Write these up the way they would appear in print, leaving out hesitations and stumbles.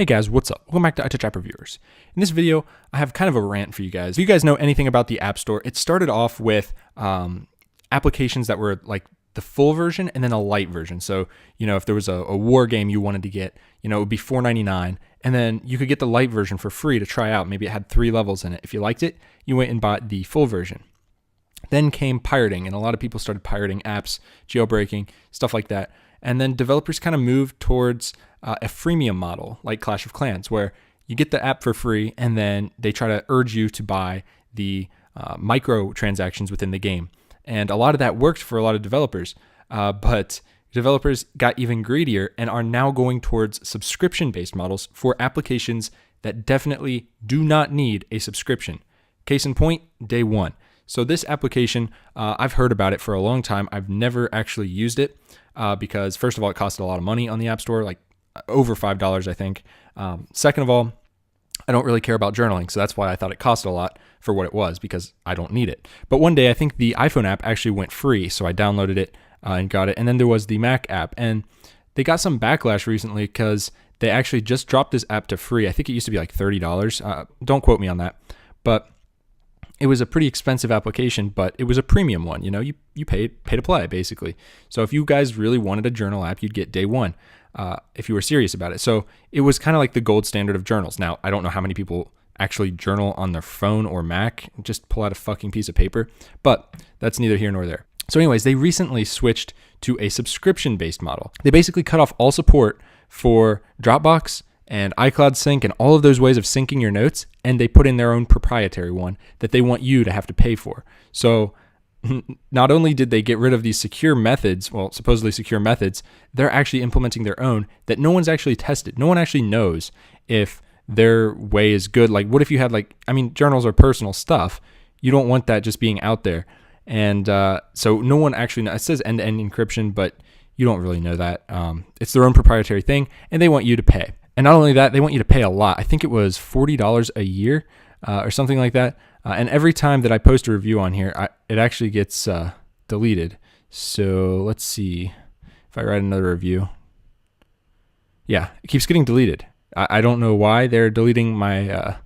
Hey guys, what's up? Welcome back to iTouch App Reviewers. In this video, I have kind of a rant for you guys. If you guys know anything about the App Store, it started off with applications that were like the full version and then a light version. So, if there was a war game you wanted to get, it would be $4.99, and then you could get the light version for free to try out. Maybe it had 3 levels in it. If you liked it, you went and bought the full version. Then came pirating, and a lot of people started pirating apps, jailbreaking, stuff like that. And then developers kind of moved towards a freemium model like Clash of Clans, where you get the app for free and then they try to urge you to buy the microtransactions within the game. And a lot of that worked for a lot of developers, but developers got even greedier and are now going towards subscription-based models for applications that definitely do not need a subscription. Case in point, Day One. So this application, I've heard about it for a long time. I've never actually used it because, first of all, it costed a lot of money on the App Store, like over $5, I think. Second of all, I don't really care about journaling, so that's why I thought it cost a lot for what it was, because I don't need it. But one day, I think the iPhone app actually went free, so I downloaded it and got it. And then there was the Mac app, and they got some backlash recently because they actually just dropped this app to free. I think it used to be like $30. Don't quote me on that, but it was a pretty expensive application, but it was a premium one. You pay to play, basically. So if you guys really wanted a journal app, you'd get Day One if you were serious about it. So it was kind of like the gold standard of journals. Now, I don't know how many people actually journal on their phone or Mac, just pull out a fucking piece of paper, but that's neither here nor there. So anyways, they recently switched to a subscription-based model. They basically cut off all support for Dropbox and iCloud Sync and all of those ways of syncing your notes, and they put in their own proprietary one that they want you to have to pay for. So not only did they get rid of these secure methods, well, supposedly secure methods, they're actually implementing their own that no one's actually tested. No one actually knows if their way is good. Like, what if you had journals are personal stuff. You don't want that just being out there. And so no one actually knows. It says end-to-end encryption, but you don't really know that. It's their own proprietary thing, and they want you to pay. And not only that, they want you to pay a lot. I think it was $40 a year or something like that. And every time that I post a review on here, it actually gets deleted. So let's see if I write another review. Yeah, it keeps getting deleted. I don't know why they're deleting my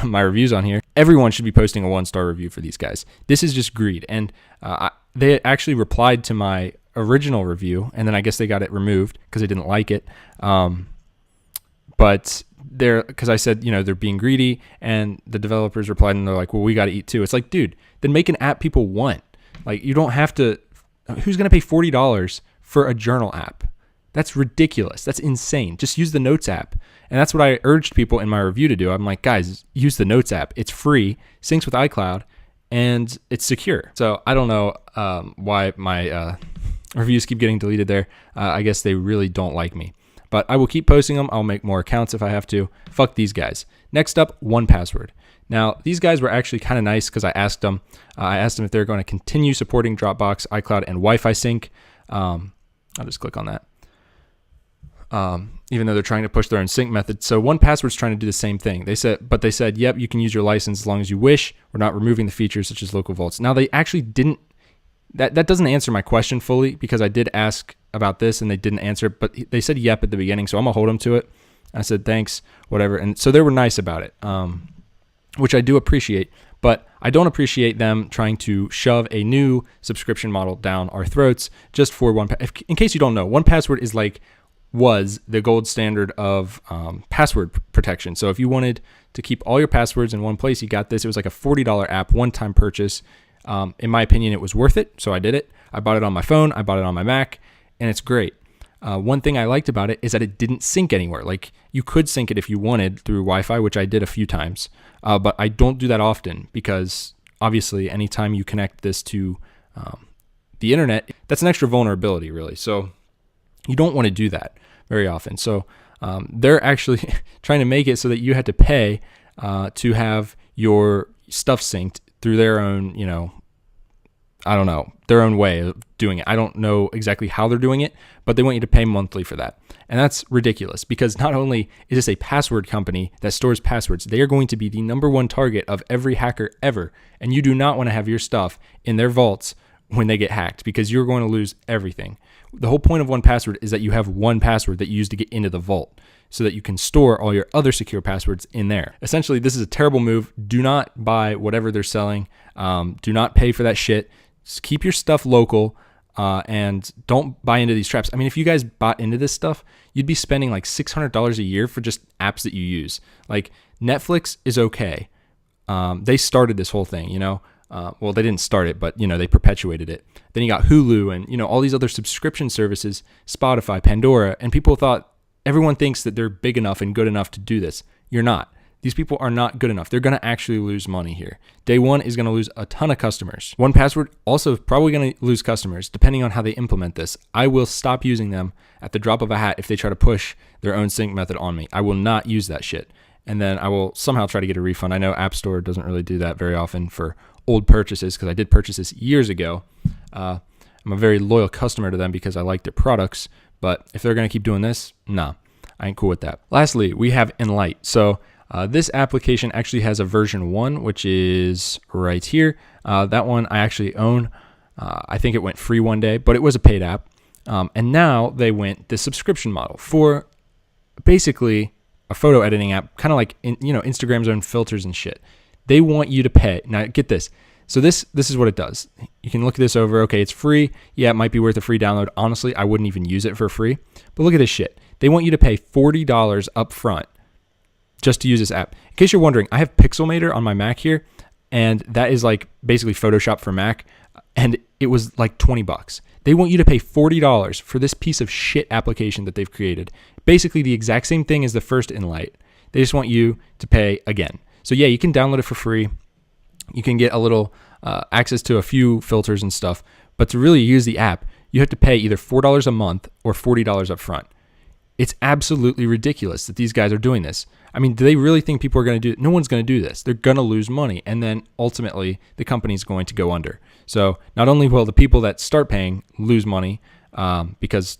my reviews on here. Everyone should be posting a 1-star review for these guys. This is just greed. And they actually replied to my original review, and then I guess they got it removed because they didn't like it. But because I said, they're being greedy, and the developers replied and they're like, well, we got to eat too. It's like, dude, then make an app people want. Like, you don't have to, who's going to pay $40 for a journal app? That's ridiculous. That's insane. Just use the Notes app. And that's what I urged people in my review to do. I'm like, guys, use the Notes app. It's free, syncs with iCloud, and it's secure. So I don't know why my reviews keep getting deleted there. I guess they really don't like me. But I will keep posting them. I'll make more accounts if I have to. Fuck these guys. Next up, 1Password. Now, these guys were actually kind of nice because I asked them if they're going to continue supporting Dropbox, iCloud, and Wi-Fi sync. I'll just click on that. Even though they're trying to push their own sync method. So 1Password's trying to do the same thing. They said, yep, you can use your license as long as you wish. We're not removing the features such as local vaults. Now, they actually didn't. That doesn't answer my question fully, because I did ask about this and they didn't answer, but they said yep at the beginning, so I'm gonna hold them to it. I said thanks, whatever, and so they were nice about it, which I do appreciate. But I don't appreciate them trying to shove a new subscription model down our throats just for in case you don't know, 1Password was the gold standard of password protection. So if you wanted to keep all your passwords in one place, you got this. It was like a $40 app, one-time purchase. In my opinion, it was worth it, so I did it. I bought it on my phone, I bought it on my Mac, and it's great. One thing I liked about it is that it didn't sync anywhere. Like, you could sync it if you wanted through Wi-Fi, which I did a few times, but I don't do that often because, obviously, anytime you connect this to the internet, that's an extra vulnerability, really. So you don't want to do that very often. So they're actually trying to make it so that you had to pay to have your stuff synced through their own, I don't know, their own way of doing it. I don't know exactly how they're doing it, but they want you to pay monthly for that. And that's ridiculous, because not only is this a password company that stores passwords, they are going to be the #1 target of every hacker ever. And you do not want to have your stuff in their vaults when they get hacked, because you're going to lose everything. The whole point of 1Password is that you have one password that you use to get into the vault so that you can store all your other secure passwords in there. Essentially, this is a terrible move. Do not buy whatever they're selling. Do not pay for that shit. Just keep your stuff local and don't buy into these traps. I mean, if you guys bought into this stuff, you'd be spending like $600 a year for just apps that you use. Like Netflix is okay. They started this whole thing, you know. Well, they didn't start it, but, you know, they perpetuated it. Then you got Hulu and, you know, all these other subscription services, Spotify, Pandora, and people thought, everyone thinks that they're big enough and good enough to do this. You're not. These people are not good enough. They're going to actually lose money here. Day one is going to lose a ton of customers. 1Password also probably going to lose customers depending on how they implement this. I will stop using them at the drop of a hat if they try to push their own sync method on me. I will not use that shit. And then I will somehow try to get a refund. I know App Store doesn't really do that very often for old purchases because I did purchase this years ago. I'm a very loyal customer to them because I like their products. But if they're going to keep doing this, nah, I ain't cool with that. Lastly, we have Enlight. So this application actually has a version 1, which is right here. That one I actually own. I think it went free one day, but it was a paid app. And now they went the subscription model for basically a photo editing app, kind of like Instagram's own filters and shit. They want you to pay. Now get this. So this is what it does. You can look this over. Okay, it's free. Yeah, it might be worth a free download. Honestly, I wouldn't even use it for free. But look at this shit. They want you to pay $40 up front just to use this app. In case you're wondering, I have Pixelmator on my Mac here, and that is like basically Photoshop for Mac, and it was like $20. They want you to pay $40 for this piece of shit application that they've created. Basically the exact same thing as the first Enlight. They just want you to pay again. So yeah, you can download it for free. You can get a little access to a few filters and stuff, but to really use the app, you have to pay either $4 a month or $40 up front. It's absolutely ridiculous that these guys are doing this. I mean, do they really think people are going to do it? No one's going to do this. They're going to lose money, and then ultimately the company's going to go under. So not only will the people that start paying lose money because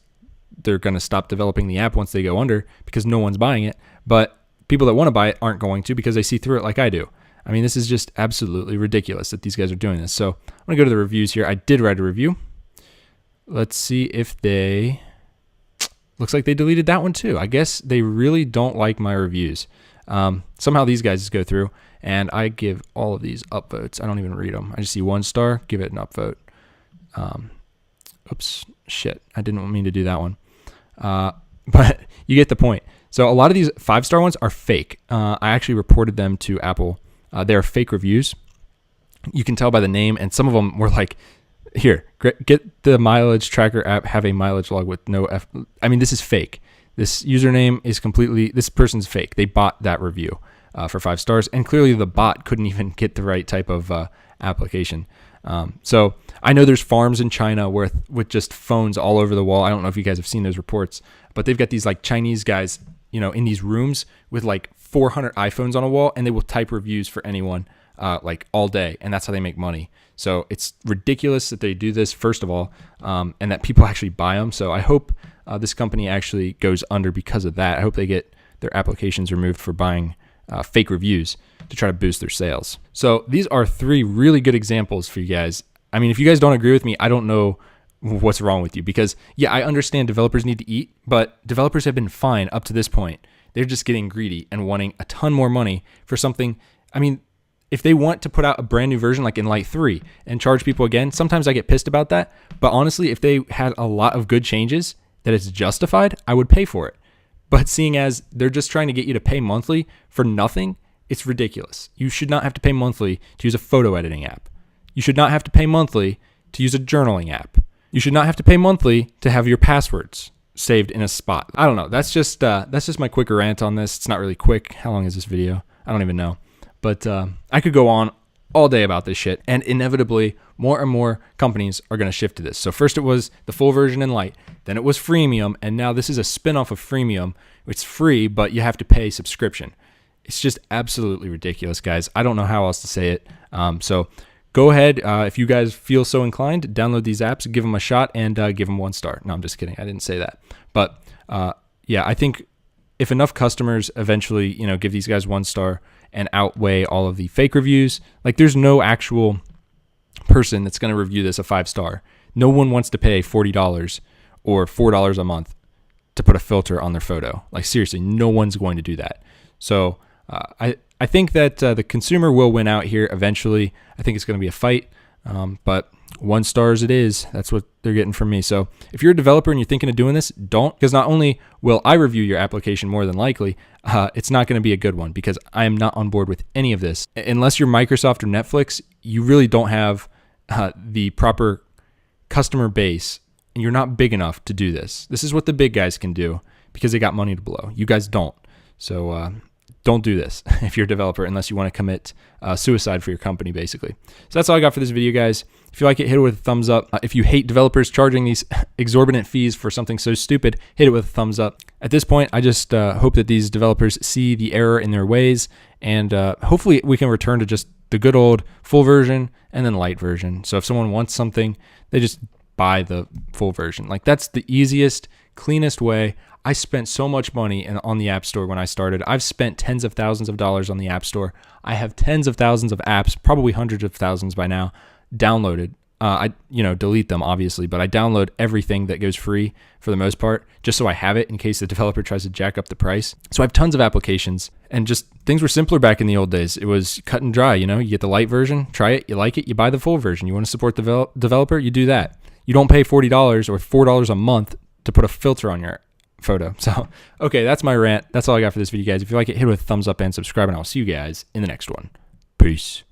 they're going to stop developing the app once they go under because no one's buying it, but people that want to buy it aren't going to because they see through it like I do. I mean, this is just absolutely ridiculous that these guys are doing this. So I'm going to go to the reviews here. I did write a review. Let's see if they... Looks like they deleted that one too. I guess they really don't like my reviews. Somehow these guys just go through, and I give all of these upvotes. I don't even read them. I just see 1 star, give it an upvote. Oops, shit. I didn't mean to do that one. But you get the point. So a lot of these 5-star ones are fake. I actually reported them to Apple. They're fake reviews. You can tell by the name, and some of them were like, here, get the mileage tracker app, have a mileage log with no I mean, this is fake. This username is completely, this person's fake. They bought that review for 5 stars, and clearly the bot couldn't even get the right type of application. So I know there's farms in China with just phones all over the wall. I don't know if you guys have seen those reports, but they've got these like Chinese guys, in these rooms with like 400 iPhones on a wall, and they will type reviews for anyone like all day, and that's how they make money. So it's ridiculous that they do this, first of all, and that people actually buy them. So I hope this company actually goes under because of that. I hope they get their applications removed for buying fake reviews to try to boost their sales. So these are 3 really good examples for you guys. I mean, if you guys don't agree with me, I don't know what's wrong with you, because yeah, I understand developers need to eat, but developers have been fine up to this point. They're just getting greedy and wanting a ton more money for something. I mean, if they want to put out a brand new version like Enlight 3 and charge people again, sometimes I get pissed about that. But honestly, if they had a lot of good changes that it's justified, I would pay for it. But seeing as they're just trying to get you to pay monthly for nothing, it's ridiculous. You should not have to pay monthly to use a photo editing app. You should not have to pay monthly to use a journaling app. You should not have to pay monthly to have your passwords saved in a spot. I don't know. That's just my quick rant on this. It's not really quick. How long is this video? I don't even know. But I could go on all day about this shit, and inevitably more and more companies are going to shift to this. So first it was the full version Enlight, then it was freemium, and now this is a spin-off of freemium. It's free, but you have to pay subscription. It's just absolutely ridiculous, guys. I don't know how else to say it. So go ahead, if you guys feel so inclined, download these apps, give them a shot, and give them 1 star. No, I'm just kidding. I didn't say that. But yeah, I think if enough customers eventually, give these guys 1 star and outweigh all of the fake reviews, like there's no actual person that's going to review this a 5-star. No one wants to pay $40 or $4 a month to put a filter on their photo. Like seriously, no one's going to do that. So I think that the consumer will win out here eventually. I think it's going to be a fight, but 1 star as it is, that's what they're getting from me. So if you're a developer and you're thinking of doing this, don't, because not only will I review your application more than likely, it's not going to be a good one because I am not on board with any of this. Unless you're Microsoft or Netflix, you really don't have the proper customer base and you're not big enough to do this. This is what the big guys can do because they got money to blow. You guys don't. So don't do this if you're a developer unless you want to commit suicide for your company, basically. So that's all I got for this video, guys. If you like it, hit it with a thumbs up. If you hate developers charging these exorbitant fees for something so stupid, hit it with a thumbs up. At this point, I just hope that these developers see the error in their ways, and hopefully we can return to just the good old full version and then light version. So if someone wants something, they just buy the full version. Like that's the easiest, cleanest way. I spent so much money on the App Store when I started. I've spent tens of thousands of dollars on the App Store. I have tens of thousands of apps, probably hundreds of thousands by now, downloaded. I delete them obviously, but I download everything that goes free for the most part, just so I have it in case the developer tries to jack up the price. So I have tons of applications, and just things were simpler back in the old days. It was cut and dry. You get the light version, try it, you like it, you buy the full version. You want to support the developer, you do that. You don't pay $40 or $4 a month to put a filter on your photo. So, okay, that's my rant. That's all I got for this video, guys. If you like it, hit it with a thumbs up and subscribe, and I'll see you guys in the next one. Peace.